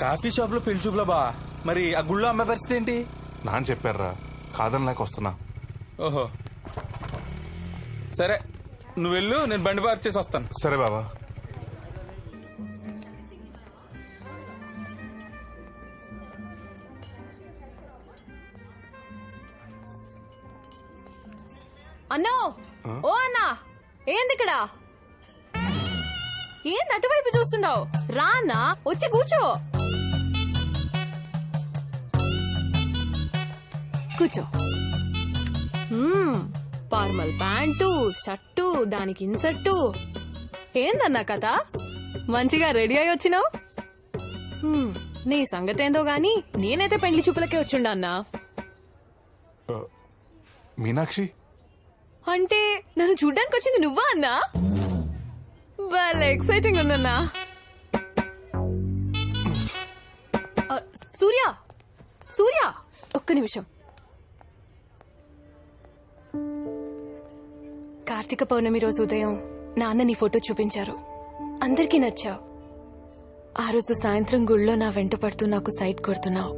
Coffee shop లో పెళ్లి చూపులా బా, మరి ఆ గుళ్ళో అమ్మాయి పరిస్థితి ఏంటి? నాన్న చెప్పారా, కాదని లేక వస్తున్నా. ఓహో సరే, నువ్వు వెళ్ళు, నేను బండి పార్క్ చేసి వస్తాను. సరే బాబా. అన్నో, ఓ అన్నా, ఏంది ఇక్కడ? ఏంది అటువైపు చూస్తున్నావు? రా అన్నా, వచ్చి కూర్చో. కూర్చో. ఫార్మల్ ప్యాంటు, షర్టు, దానికి ఇన్సర్టు. ఏందన్నా కథ? మంచిగా రెడీ అయి వచ్చినావు. నీ సంగతేందో గాని నేనైతే పెండ్లి చూపులకే వచ్చిండా అన్నా. మీనాక్షి అంటే నన్ను చూడ్డానికి వచ్చింది నువ్వా అన్నా? చాలా ఎక్సైటింగ్ ఉందన్నా. సూర్య, సూర్య, ఒక్క నిమిషం. కార్తీక పౌర్ణమి రోజు ఉదయం నాన్న నీ ఫోటో చూపించారు. అందరికీ నచ్చావు. ఆ రోజు సాయంత్రం గుళ్ళో నా వెంట పడుతూ నాకు సైట్ కొడుతున్నావు.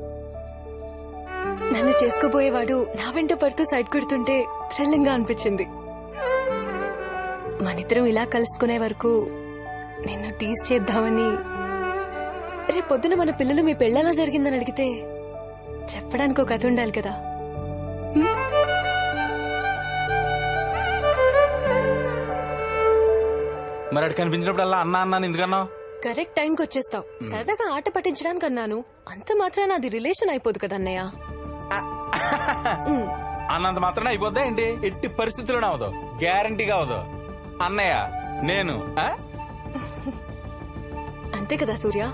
నన్ను చేసుకోబోయేవాడు నా వెంట పడుతూ సైట్ కొడుతుంటే థ్రిల్లింగ్ గా అనిపించింది. మనిద్దరం ఇలా కలుసుకునే వరకు నిన్ను టీజ్ చేద్దామని. రేపొద్దున మన పిల్లలు మీ పెళ్ళెలా జరిగిందని అడిగితే చెప్పడానికి ఒక కథ ఉండాలి కదా. మరి అటు కనిపించినప్పుడు అలా అన్నా అన్నాను ఎందుకన్నావు? కరెక్ట్ టైంకి వచ్చేస్తావు. సరదాగా ఆట పట్టించడానికి అన్నాను. అంత మాత్రాన అది రిలేషన్ అయిపోదు కదా అన్నయ్య. అన్నంత మాత్రం అయిపోద్దా ఏంటి? ఎట్టి పరిస్థితుల్లోనే అవదు, గ్యారంటీగా అవదు. అన్నయ్య నేను అంతే కదా సూర్య.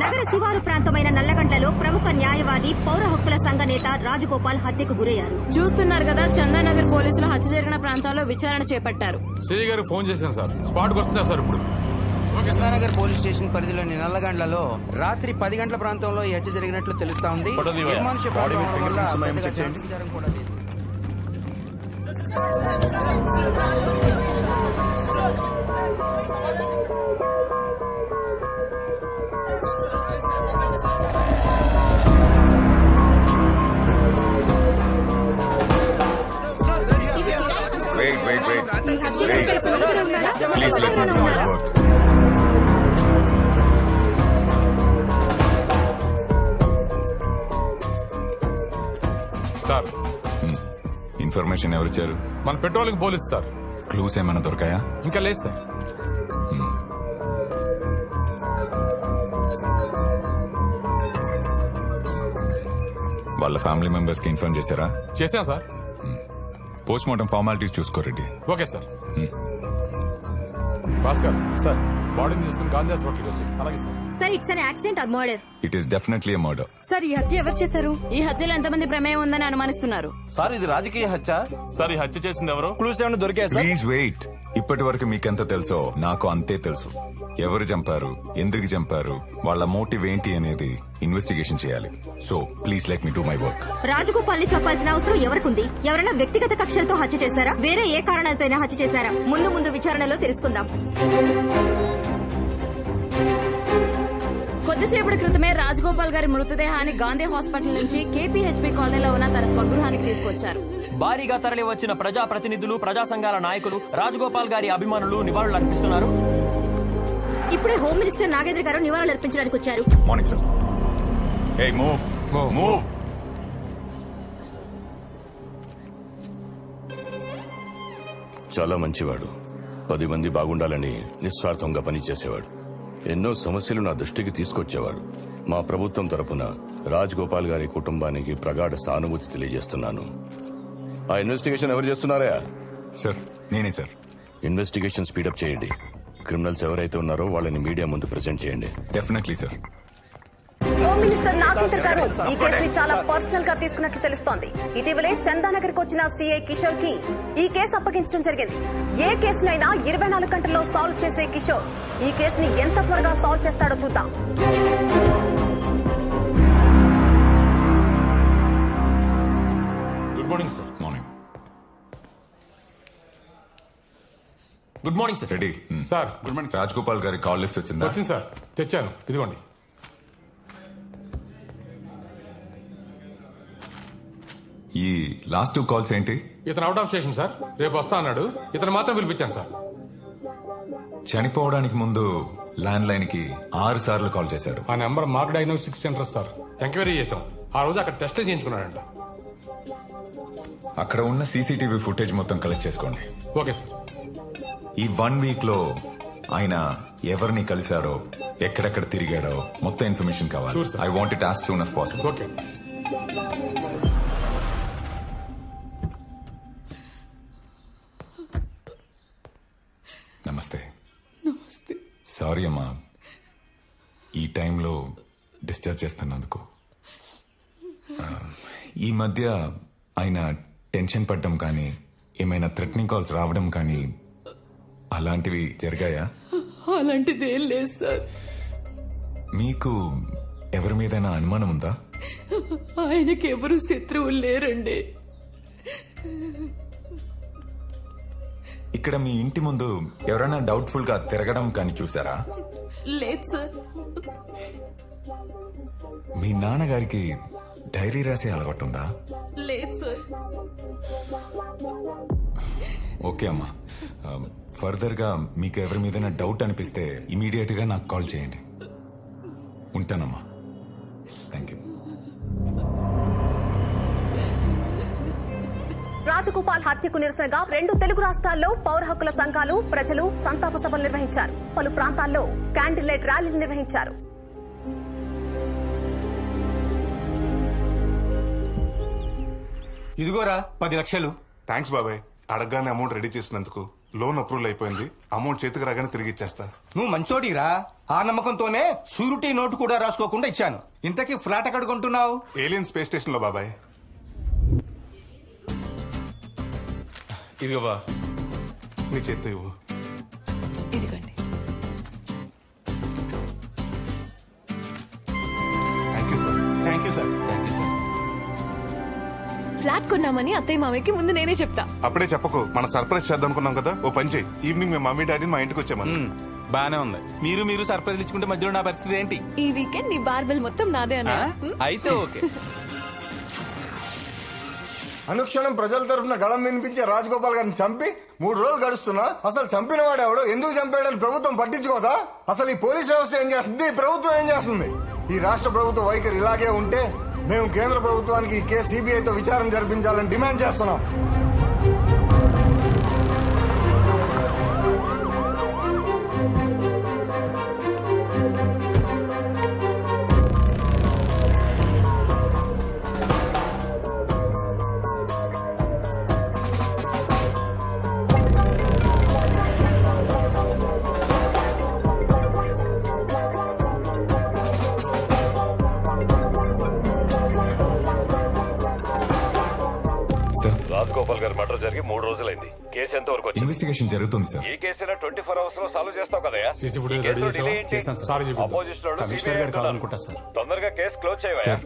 నగర శివారు ప్రాంతమైన నల్లగండ్లలో ప్రముఖ న్యాయవాది, పౌర హక్కుల సంఘ నేత రాజగోపాల్ హత్యకు గురయ్యారు. చూస్తున్నారు కదా, చందానగర్ పోలీసులు హత్య జరిగిన ప్రాంతాల్లో విచారణ చేపట్టారు. శ్రీ గారికి ఫోన్ చేశాను సార్, స్పాట్ కు వస్తున్నారు సార్. ఇప్పుడు చందానగర్ పోలీస్ స్టేషన్ పరిధిలోని నల్లగండ్లలో రాత్రి 10 గంటల ప్రాంతంలో ఈ హత్య జరిగినట్లు తెలుస్తా ఉంది. నిర్మానుష్య ప్రాంతం వల్ల పెద్దగా జనసంచారం కూడా లేదు. Wait. Please let me do my work. Sir, information ఎవరిచ్చారు? మన పెట్రోలింగ్ పోలీసు సార్. క్లూస్ ఏమైనా దొరకాయా? ఇంకా లేదు సార్. వాళ్ళ ఫ్యామిలీ మెంబర్స్ కి ఇన్ఫార్మ్ చేశారా? చేశాం సార్. పోస్ట్ మార్టం ఫార్మాలిటీస్ చూసుకోరెడ్డి. Okay sir. భాస్కర్ సార్, బాడీని తీసుకుని గాంధీ హాస్పిటల్కి వచ్చి. అలాగే sir. Sir, it's an accident or murder? It is definitely a murder. Sir, ఈ హత్య ఎవరు చేశారు? ఈ హత్యలో ఎంతమంది ప్రమేయం ఉందని అనుమానిస్తున్నారు? సార్, ఇది రాజకీయ హత్య. సార్, ఈ హత్య చేసింది ఎవరు? క్లూస్ ఏమైనా దొరికాయి సార్? Please wait. ఇప్పటి వరకు మీకెంత తెలుసో నాకు అంతే తెలుసు. ఎవరు చంపారు, ఎందుకు చంపారు, వాళ్ళ మోటివ్ ఏంటి అనేది ఇన్వెస్టిగేషన్ చేయాలి. So please let me do my work. Rajagopal ని చెప్పాల్సిన అవసరం ఎవరికుంది? ఎవరైనా వ్యక్తిగత కక్షలతో హత్య చేశారా? వేరే ఏ కారణాలతో హత్య చేశారా? ముందు విచారణలో తెలుసుకుందాం. కొద్దిసేపటి క్రితమే రాజగోపాల్ గారి మృతదేహాన్ని గాంధీ హాస్పిటల్ నుంచి కేపీహెచ్బీ కాలనీలో ఉన్న తన స్వగృహానికి తీసుకొచ్చారు. భారీగా తరలి వచ్చిన ప్రజా ప్రతినిధులు, ప్రజా సంఘాల నాయకులు, రాజగోపాల్ గారి అభిమానులు నివాళులు అర్పిస్తున్నారు. ఇప్పుడే హోమ్ మినిస్టర్ నాగేంద్ర గారు నివాళులు అర్పించడానికి వచ్చారు. Morning sir. Hey, move. చాలా మంచివాడు. 10 మంది బాగుండాలని నిస్వార్థంగా పనిచేసేవాడు. ఎన్నో సమస్యలు నా దృష్టికి తీసుకొచ్చేవాడు. మా ప్రభుత్వం తరపున రాజగోపాల్ గారి కుటుంబానికి ప్రగాఢ సానుభూతి తెలియజేస్తున్నాను. ఆ ఇన్వెస్టిగేషన్ ఎవరు చేస్తున్నారా? సార్, నేనే సార్. ఇన్వెస్టిగేషన్ స్పీడప్ చేయండి. క్రిమినల్స్ ఎవరైతే ఉన్నారో వాళ్ళని మీడియా ముందు ప్రెజెంట్ చేయండి. Definitely sir. Home minister Nagendra గారు ఈ కేసుని చాలా పర్సనల్ గా తీసుకున్నట్లు తెలుస్తోంది. ఇటీవలే చందానగర్ కు వచ్చిన సీఐ కిషోర్ కి ఈ కేసు అప్పగించడం జరిగింది. ఏ కేసునైనా 24 గంటల్లో సాల్వ్ చేసే కిషోర్ ఈ కేసుని ఎంత త్వరగా సాల్వ్ చేస్తాడో చూద్దాం. Good morning sir. Morning. Good morning sir. Ready sir. Good morning. Rajagopal గారి కాల్ లిస్ట్ వచ్చిందా? వచ్చింది సార్, తెచ్చాను, ఇదిగోండి. ఈ లాస్ట్ 2 కాల్స్ ఏంటి? ఇతను అవుట్ ఆఫ్ స్టేషన్ సార్, రేపు వస్తా అన్నాడు. ఇతను మాత్రం పిలిపించాను సార్. చనిపోవడానికి ముందు ల్యాండ్ లైన్ కి 6 సార్లు కాల్ చేశాడు. ఆ నెంబర్ మాకు డయాగ్నోస్టిక్ సెంటర్ సార్. ఎంక్వైరీ చేశాం. ఆ రోజు అక్కడ టెస్టులు చేయించుకున్నాడంట. అక్కడ ఉన్న సీసీటీవీ ఫుటేజ్ మొత్తం కలెక్ట్ చేసుకోండి. Okay sir. ఈ 1 వీక్ లో ఆయన ఎవరిని కలిశాడో, ఎక్కడెక్కడ తిరిగాడో మొత్తం ఇన్ఫర్మేషన్ కావాలి. Sure, sir. I want it as soon as possible. Okay. నమస్తే. నమస్తే. సారీ అమ్మా, ఈ టైంలో డిస్టర్బ్ చేస్తున్నందుకు. ఈ మధ్య ఆయన టెన్షన్ పడ్డం కానీ, ఏమైనా థ్రెటనింగ్ కాల్స్ రావడం కానీ అలాంటివి జరిగాయా? అలాంటిది ఏం లేదు సార్. మీకు ఎవరి మీదైనా అనుమానం ఉందా? ఆయనకి ఎవరు శత్రువులు లేరండి. ఇక్కడ మీ ఇంటి ముందు ఎవరైనా డౌట్ఫుల్ గా తిరగడం కానీ చూసారా? లేదు సార్. మీ నాన్నగారికి డైరీ రాసే అలవాటు ఉందా? లేదు సార్. ఓకే అమ్మా, ఫర్దర్ గా మీకు ఎవరి మీదైనా డౌట్ అనిపిస్తే ఇమీడియట్ గా నాకు కాల్ చేయండి. ఉంటానమ్మా. Thank you. రాజగోపాల్ హత్యకు నిరసనగా 2 తెలుగు రాష్ట్రాల్లో పౌర హక్కుల సంఘాలు, ప్రజలు సంతాప సభలు నిర్వహించారు. పలు ప్రాంతాల్లో క్యాండిల్ లైట్ ర్యాలీలు నిర్వహించారు. ఇదిగోరా 10 లక్షలు. థ్యాంక్స్ బాబాయ్. అడగగానే అమౌంట్ రెడీ చేసినందుకు. లోన్ అప్రూవల్ అయిపోయింది. అమౌంట్ చేతికి రాగానే తిరిగి ఇచ్చేస్తా. నువ్వు మంచోడిరా. ఆ నమ్మకంతోనే షూరిటీ నోటు కూడా రాసుకోకుండా ఇచ్చాను. ఇంతకీ ఫ్లాట్ ఎక్కడ కొంటున్నావు? ఏలియన్ స్పేస్ స్టేషన్ లో బాబాయ్. ఇదిగో బా, నీ చేత్తో ఇవ్వు. ఇదిగోండి. Thank you sir. Thank you sir. Thank you sir. Flat కొన్నామని అత్తయ్య మామయ్యకి ముందు నేనే చెప్తా. అప్పుడే చెప్పకు, మన సర్ప్రైజ్ చేద్దాం అనుకున్నాం కదా. ఓ పని చేయి, ఈవినింగ్ మీ మమ్మీ డాడీని మా ఇంటికి వచ్చామని. బానే ఉంది. మీరు సర్ప్రైజ్ ఇచ్చుకుంటే మధ్యలో నా పరిస్థితి ఏంటి? ఈ వీకెండ్ నీ బార్బెల్ మొత్తం నాదే అన్నా. అయితే ఓకే. అనుక్షణం ప్రజల తరఫున గళం వినిపించే రాజగోపాల్ గారిని చంపి 3 రోజులు గడుస్తున్నా అసలు చంపిన వాడెవడో, ఎందుకు చంపాడని ప్రభుత్వం పట్టించుకోదా? అసలు ఈ పోలీస్ వ్యవస్థ ఏం చేస్తుంది? ఈ ప్రభుత్వం ఏం చేస్తుంది? ఈ రాష్ట్ర ప్రభుత్వ వైఖరి ఇలాగే ఉంటే మేము కేంద్ర ప్రభుత్వానికి ఈ కేసు సిబిఐతో విచారణ జరిపించాలని డిమాండ్ చేస్తున్నాం. రాజగోపాల్ గారి మర్డర్ జరిగి 3 రోజులైంది. కేసు ఎంత వరకు వచ్చింది? ఇన్వెస్టిగేషన్ జరుగుతుంది సార్. ఈ కేసులో 24 అవర్స్ లో సాల్వ్ చేస్తావు కదా? సీసీ ఫుటేజ్ రెడీ చేసాం సార్. అపోజిషన్ కమిషనర్ గారు కావాలనుకుంటా సార్. తొందరగా కేసు క్లోజ్ చేయవా?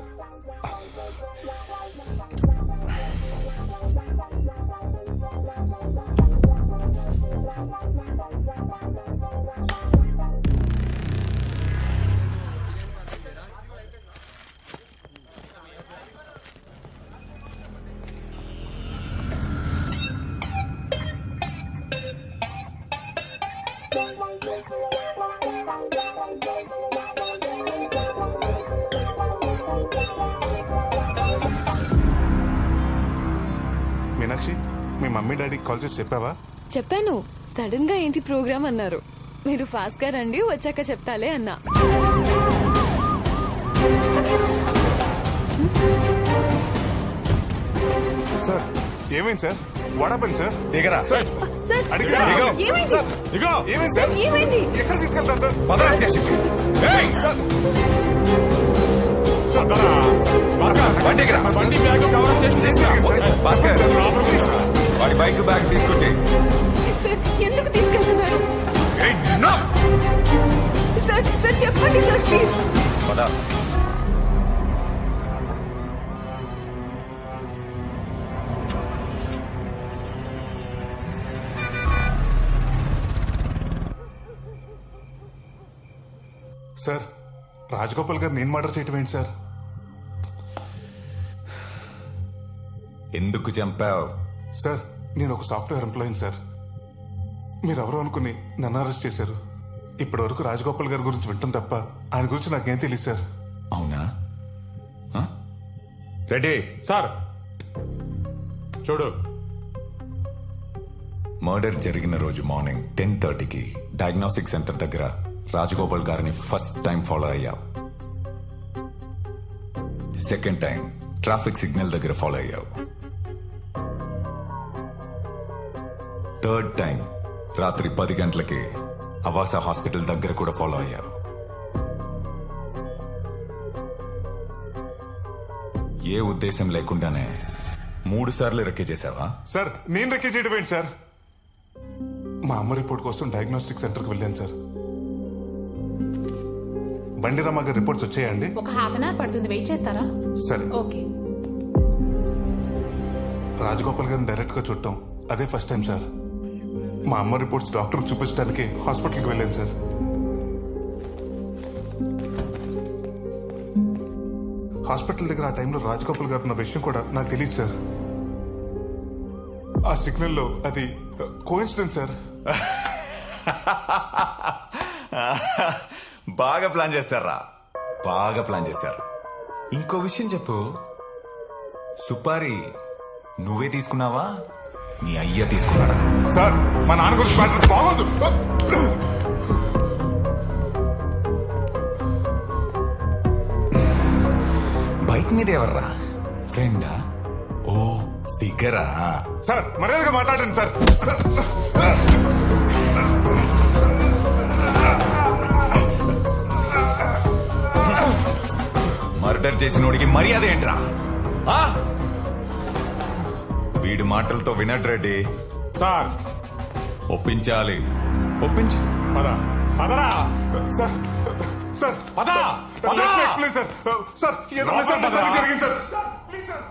మీనాక్షి, మీ మమ్మీ డాడీకి కాల్ చేసి చెప్పావా? చెప్పాను. సడన్ గా ఏంటి ప్రోగ్రామ్ అన్నారు. మీరు ఫాస్ట్ గా రండి, వచ్చాక చెప్తాలే అన్నా. సార్ ఏమైంది సార్? What happened sir? దిగరా సార్. సార్, అడిగిరా? సార్, దిగో. ఏమైంది? సార్, దిగో. ఏమైంది సార్? ఏమైంది? ఎక్కడ తీసుకెళ్తారు సార్? పదరా స్టేషన్కి. సార్ భాస్కర్ వాడి బైక్ బ్యాగ్ తీసుకొచ్చి సార్ ఎందుకు తీసుకెళ్తున్నారు సార్ సార్ చెప్పండి సార్ ప్లీజ్. పదా సార్ రాజగోపాల్ గారు నేను మర్డర్ చేయటం ఏంటి సార్? ఎందుకు చంపావు? సార్ నేను ఒక సాఫ్ట్వేర్ ఎంప్లాయీని సార్. మీరెవరో అనుకుని నన్ను అరెస్ట్ చేశారు. ఇప్పటి వరకు రాజగోపాల్ గారి గురించి వింటాం తప్ప ఆయన గురించి నాకేం తెలియదు సార్. అవునా? రెడీ సార్ చూడు. మర్డర్ జరిగిన రోజు మార్నింగ్ 10:30కి డయాగ్నోస్టిక్ సెంటర్ దగ్గర రాజగోపాల్ గారిని ఫస్ట్ టైం ఫాలో అయ్యావు. సెకండ్ టైం ట్రాఫిక్ సిగ్నల్ దగ్గర ఫాలో అయ్యావు. థర్డ్ టైం రాత్రి 10 గంటలకి అవాసా హాస్పిటల్ దగ్గర కూడా ఫాలో అయ్యావు. ఏ ఉద్దేశం లేకుండానే 3 సార్లు రెక్కే చేశావా? సార్ నేను రెక్కే చేయడం ఏంటి సార్? మా అమ్మ రిపోర్ట్ కోసం డయాగ్నోస్టిక్ సెంటర్కి వెళ్ళాను సార్. బండిరామ గారి రిపోర్ట్స్ వచ్చాయండి? ఒక హాఫ్ అన్ అవర్ పడుతుంది, వెయిట్ చేస్తారా? సరే. ఓకే. రాజగోపాల్ గారిని డైరెక్ట్ గా చూడటం అదే ఫస్ట్ టైం సార్. మా అమ్మ రిపోర్ట్స్ డాక్టర్ చూపించడానికి హాస్పిటల్కి వెళ్ళాను సార్. హాస్పిటల్ దగ్గర ఆ టైంలో రాజగోపాల్ గారు ఉన్న విషయం కూడా నాకు తెలియదు సార్. ఆ సిగ్నల్లో అది కోఇన్సిడెన్స్ సార్. బాగా ప్లాన్ చేశారా, బాగా ప్లాన్ చేశారు. ఇంకో విషయం చెప్పు, సుపారి నువ్వే తీసుకున్నావా నీ అయ్య తీసుకున్నాడా? సార్ మా నాన్న గురించి మాట్లాడితే బాగోదు. బైక్ మీద ఎవర్రా? ఫ్రెండా? ఓ ఫిగరా? సార్ మర్యాదగా మాట్లాడండి సార్. మర్డర్ చేసినోడికి మర్యాద ఏంట్రా? వీడి మాటలతో వినట్ రెడ్డి. సార్ ఒప్పించాలి, ఒప్పించు. పదా పదరా సార్. సార్ పదా ఎక్స్ప్లెయిన్ సార్. సార్ ఏదో మిస్అండర్స్టాండింగ్ జరిగింది సార్. Please sir.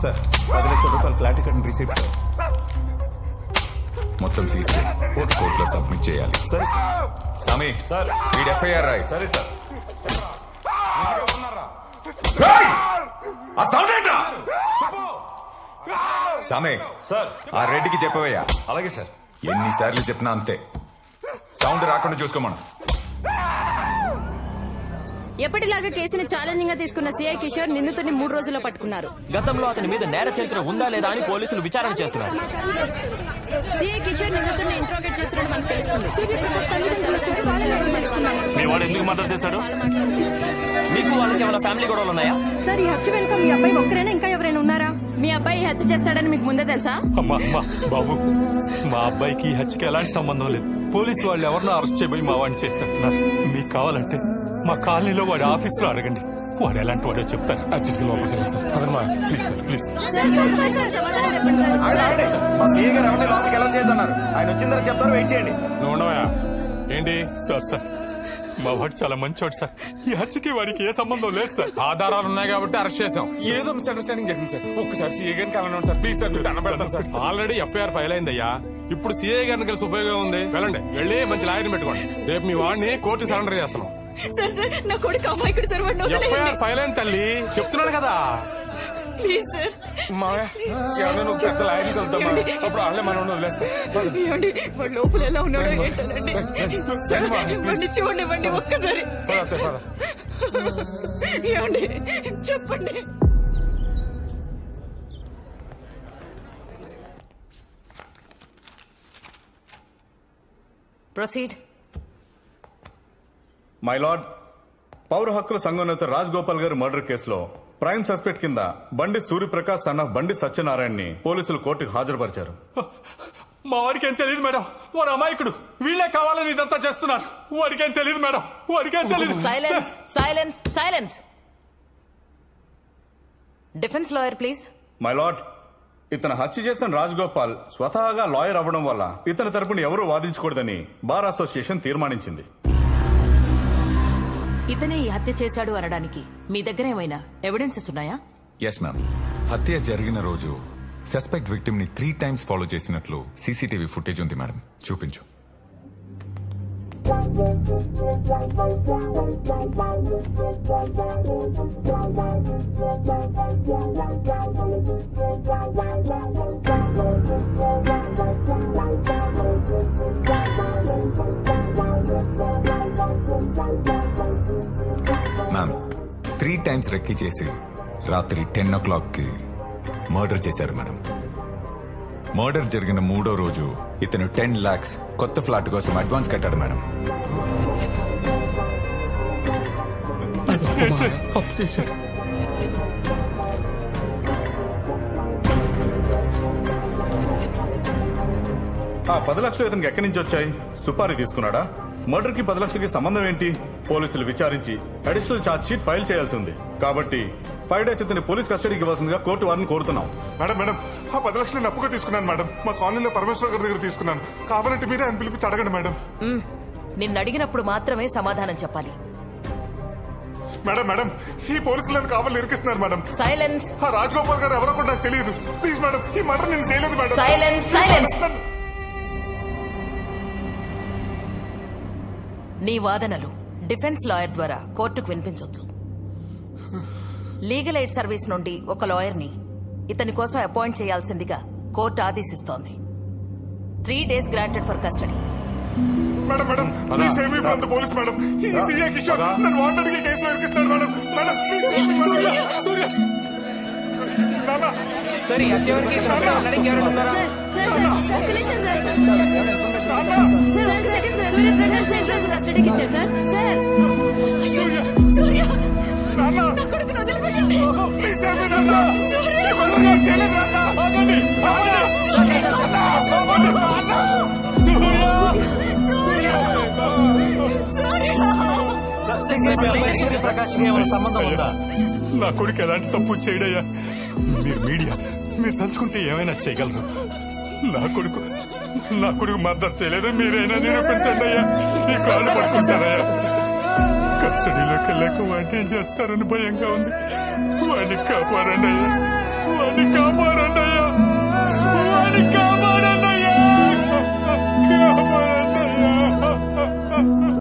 సార్ 10 లక్షల రూపాయల ఫ్లాట్ టికెట్ రిసీట్ సార్. మొత్తం సీసీ కోర్టులో సబ్మిట్ చేయాలి. సరే సార్. సామి సార్ వీడి ఎఫ్ఐఆర్ రాయి. సరే సార్. ఆ సౌండ్ ఏంట్రా? సామే సార్ ఆ రెడ్డికి చెప్పవయ్యా. అలాగే సార్. ఎన్నిసార్లు చెప్పినా అంతే, సౌండ్ రాకుండా చూసుకోమను. ఎప్పటిలాగా కేసును ఛాలెంజింగ్ గా తీసుకున్న సిఐ కిషోర్ నిందితుడిని 3 రోజుల్లో పట్టుకున్నారు. గతంలో అతని మీద నేర చరిత్ర ఉందా లేదా అని పోలీసులు విచారణ చేస్తున్నారు. సిఐ కిషోర్ నిందితుడిని ఇంట్రోగేట్ చేస్తున్నట్టు మనకు తెలుస్తుంది. మీ వాడు ఎందుకు మర్డర్ చేశాడు? మీకు వాళ్ళకి ఏమైనా ఫ్యామిలీ గొడవలు ఉన్నాయా? సార్ ఈ హత్య వెనుక మీ అబ్బాయి ఒక్కరైనా ఇంకా ఎవరైనా ఉన్నారా? మీ అబ్బాయి హత్య చేస్తాడని మీకు ముందే తెలుసా? బాబు మా అబ్బాయికి ఈ హత్యకి ఎలాంటి సంబంధం లేదు. పోలీసు వాళ్ళు ఎవరినో అరెస్ట్ చేయబోయి మా వాడిని చేస్తున్నారు. మీకు కావాలంటే మా కాలనీలో వాడి ఆఫీసులో అడగండి, వాడు ఎలాంటి వాడో చెప్తాను. ప్లీజ్ మా సీఏ గారు ఎవరిని లోపలికి ఎలా చేద్దన్నారు, ఆయన వచ్చిందని చెప్తారు, వెయిట్ చేయండి. నువ్వు ఉండవా ఏంటి? సార్ మా వాడు చాలా మంచివాడు సార్. ఈ హత్యకి వాడికి ఏ సంబంధం లేదు సార్. ఆధారాలు ఉన్నాయి కాబట్టి అరెస్ట్ చేసాం. ఏదో మిస్అండర్స్టాండింగ్ జరిగింది సార్. ఒక్కసారి సీఏ గారిని కలవండి సార్. ప్లీజ్ సార్, దండం పెడతాను సార్. ఆల్రెడీ ఎఫ్ఐఆర్ ఫైల్ అయిందయ్యా. ఇప్పుడు సీఏ గారిని కలిసి ఉపయోగం ఉంది. వెళ్ళండి, వెళ్ళి మంచి లాయర్ని పెట్టుకోండి. రేపు మీ వాడిని కోర్టు సరెండర్ చేస్తున్నాం. సార్ సార్ నా కొడుకు అమ్మాయికుడు సార్, ఎఫ్ఐఆర్ ఫైల్ అయింది తల్లి, చెప్తున్నాడు కదా. Please sir. నువ్వు పెద్ద లాయర్ని కలుద్దామా? అప్పుడు వాళ్ళే మనం వదిలేస్తాం. వాడు లోపల ఎలా ఉన్నాడో ఏంటోనండి. చూడండి ఒక్కసారి. ఏమండి చెప్పండి. ప్రొసీడ్. మై లార్డ్, పౌర హక్కుల సంఘం నేత రాజ్ గోపాల్ గారు మర్డర్ కేసులో ప్రైమ్ సస్పెక్ట్ కింద బండి సూర్యప్రకాష్ సన్న బండి సత్యనారాయణని పోలీసులు కోర్టుకు హాజరుపరిచారు. మా వాడికి ఏం తెలియదు మేడం, వాడు అమాయకుడు. వీళ్ళే కావాలని ఇదంతా చేస్తున్నారు. వాడికేం తెలియదు మేడం, వాడికేం తెలియదు. Silence silence silence. Defence lawyer please. My lord, ఇతను హత్య చేసిన రాజగోపాల్ స్వతహాగా లాయర్ అవ్వడం వల్ల ఇతని తరపున ఎవరూ వాదించకూడదని బార్ అసోసియేషన్ తీర్మానించింది. ఇతనే ఈ హత్య చేశాడు అనడానికి మీ దగ్గర ఏమైనా ఎవిడెన్సెస్ ఉన్నాయా? Yes ma'am. హత్య జరిగిన రోజు సస్పెక్ట్ విక్టిమ్ ని 3 times ఫాలో చేసినట్లు సీసీటీవీ ఫుటేజ్ ఉంది మేడం. చూపించు. మ్యామ్, 3 times రెక్కి చేసి రాత్రి 10 o'clockకి మర్డర్ చేశారు మేడం. మర్డర్ జరిగిన 3వ రోజు ఇతను 10 lakhs కొత్త ఫ్లాట్ కోసం అడ్వాన్స్ కట్టాడు మేడం. ఆ 10 లక్షలు ఇతనికి ఎక్కడి నుంచి వచ్చాయి? సుపారీ తీసుకున్నాడా? మర్డర్ కి 10 లక్షలకి సంబంధం ఏంటి? పోలీసులు విచారించి అడిషనల్ ఛార్జ్ షీట్ ఫైల్ చేయాల్సి ఉంది. కాబట్టి 5 days ఇతని పోలీస్ కస్టడీకి ఇవ్వాల్సిందిగా కోర్టు వారిని కోరుతున్నాం. మేడం ఆ 10 లక్షలు నేను అప్పుగా తీసుకున్నాను మేడం. మా కాలనీలో పరమేశ్వర గారి దగ్గర తీసుకున్నాను. కావాలంటే మీరే ఆయన పిలిపించి అడగండి మేడం. నిన్ను అడిగినప్పుడు మాత్రమే సమాధానం చెప్పాలి. మేడం ఈ పోలీసులను కావాలని ఇరికిస్తున్నారు మేడం. సైలెన్స్. ఆ రాజగోపాల్ గారు ఎవరో కూడా నాకు తెలియదు. ప్లీజ్ మేడం, ఈ మర్డర్ నేను చేయలేదు మేడం. Silence silence. నీ వాదనలు డిఫెన్స్ లాయర్ ద్వారా కోర్టుకు వినిపించొచ్చు. లీగల్ ఎయిడ్ సర్వీస్ నుండి ఒక లాయర్ని ఇతని కోసం అపాయింట్ చేయాల్సిందిగా కోర్టు ఆదేశిస్తోంది. 3 days granted for custody. Madam please save me from the police madam. ఈ సీఏ కిషోర్ నన్ను వాంటెడ్ గా కేసులో ఇరికిస్తాడు madam. Please save me. Surya నానా సరే ఎవరికి సూర్యప్రకాష్ కస్టడీకి ఇచ్చారు సార్. సూర్యప్రకాష్ ఏమైనా సంబంధం ఉందా? నా కొడుకు ఎలాంటి తప్పు చేయడయ్యా. మీరు మీడియా, మీరు తలుచుకుంటే ఏమైనా చేయగలరు. నా కొడుకు మర్డర్ చేయలేదు. మీరైనా నిరూపించండి అయ్యా. ఈ కాళ్ళు పట్టుకుంటారయ్యా. కస్టడీలోకి వెళ్ళాక వాడిని ఏం చేస్తారని భయంగా ఉంది. వాడిని కాపాడండి అయ్యా. వాడిని కాపాడండి అయ్యా. వాడిని కాపాడండి.